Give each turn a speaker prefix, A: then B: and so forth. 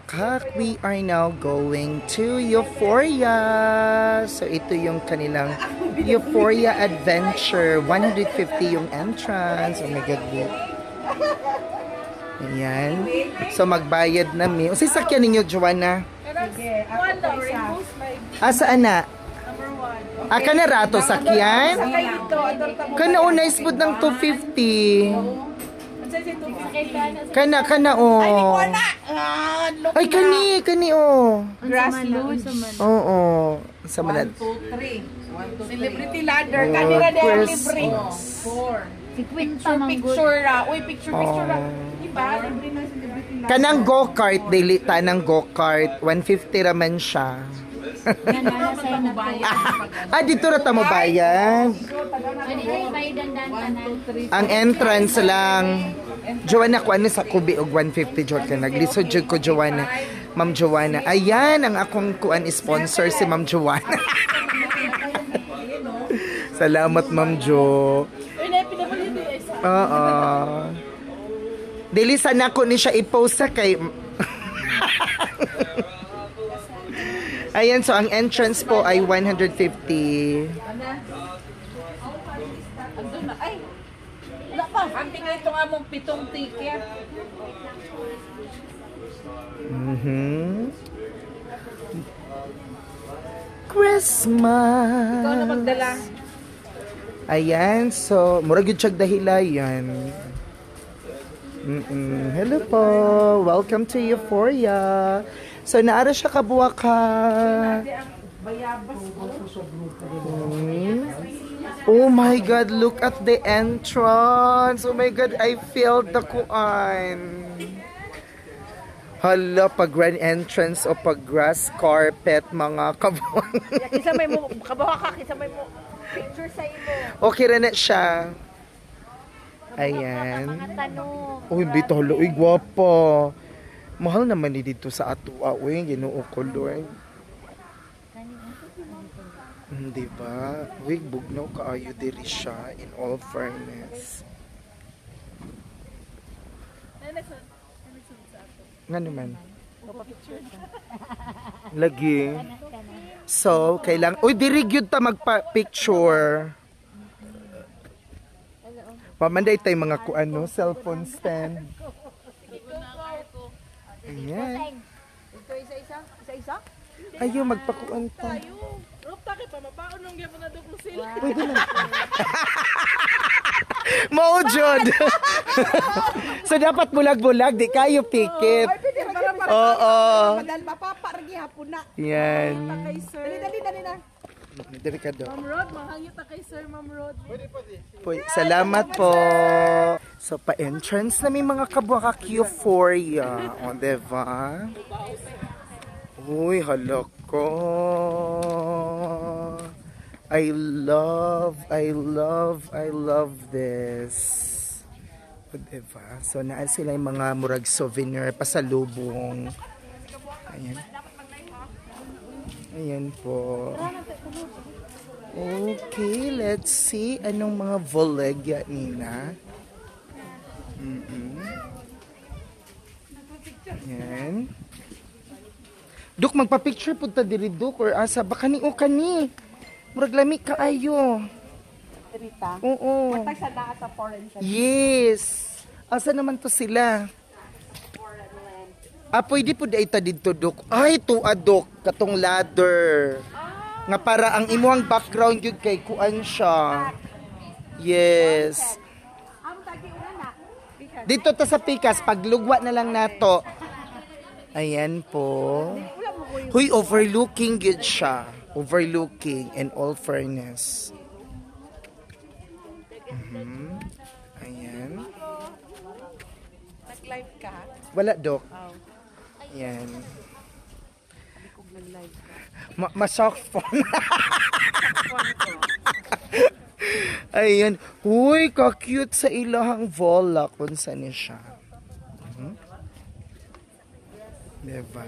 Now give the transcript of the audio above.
A: Kak, we are now going to Euphoria. So ito yung kanilang Euphoria Adventure. 150 yung entrance. Oh my God. Ayan. So magbayad na mi. O sasakyan ninyo, Joanna? Saan na? Kana rato sakyan? Kana o nice food ng 250. Kana oh. Ay kani oh.
B: Grassroots.
A: Oo. Sa manan.
C: 1, 2, 3. Celebrity ladder. Kanina din ang libre. 4. Picture uy, picture Diba? Libre na celebrity ladder.
A: Kanang go-kart, daily tanang go-kart. 150 raman siya. Dito na tamo bayad. Ang entrance lang. Joanna, ko ano sa kubi og 150 jud ka naglisod jud ko Joanna. Ma'am Joanna. Ayan ang akong kuan sponsor si Ma'am Joanna. Salamat Ma'am Jo. Oo. Dili sana ko ni siya i-post sa kay Ayan, so ang entrance po ay 150.
C: Ay, wala pa. Ang tingay ito nga mong 7 ticket.
A: Christmas.
C: Ikaw na magdala.
A: Ayan, so murag yun siyag dahilayan. Hello po. Welcome to Euphoria. So naara siya kabuwa ka. Oh my God, look at the entrance. Oh my God, I feel the kuan. Hala, pag grand entrance o pag grass carpet, mga kabuwang.
C: Kisa may mo, kabawa ka, kisa may mo picture sa imo.
A: Okay rin na siya. Ayan.
B: Mga tanong.
A: Uy, bito, hala, uy, gwapa. Mahal naman ni dito sa atua, uy, ginoo ko, Lord. Diba? Uy, bugnaw kaayo diri siya, in all fairness. Nga naman. Lagi. So, kailang, uy, diri gyud ta magpa-picture. Pamanday tayo mga kuano, cellphone stand. Ayan.
C: Ito isa-isa?
A: Ayaw, magpakuan ta.
C: Rup takip pa, mabaon nung gyapon na duklo sila.
A: Pwede na. Maujod. So, dapat bulag-bulag, di kayo pikit. Oo.
C: Madal mapapargi hapon na.
A: Yan.
C: Kay sir. Dali na.
A: Dali ka daw.
C: Ma'am Rod, mahangit na kay sir, Ma'am Rod.
A: Salamat po. So, pa-entrance na may mga kabuha ka Euphoria. O, diba? Uy, halak ko. I love this. O, diba? So, naan sila yung mga murag souvenir pasalubong. Ayan. Ayan po. Okay, let's see anong mga volegya nina. Ayan. Duk, magpa-picture po ta diri, Duk, or asa baka ni o kani. Murag lami kaayo.
C: Rita.
A: Oo.
C: Matay sa naa sa foreign siya.
A: Yes. Asa naman to sila? Pwede po dito dito, Duk. Ay, tuwa, Duk. Katong ladder. Nga para ang imuhang background yun kay kuan siya. Yes. Dito ta sa Pikas, paglugwa na lang nato. Ayan po. Huy, overlooking good siya. Overlooking in all fairness. Ayan.
C: Nag-live ka?
A: Wala, Dok. Ayan. Ma-shock phone. Ayan. Uy, ka-cute sa ilahang vola kung saan niya siya. Diba?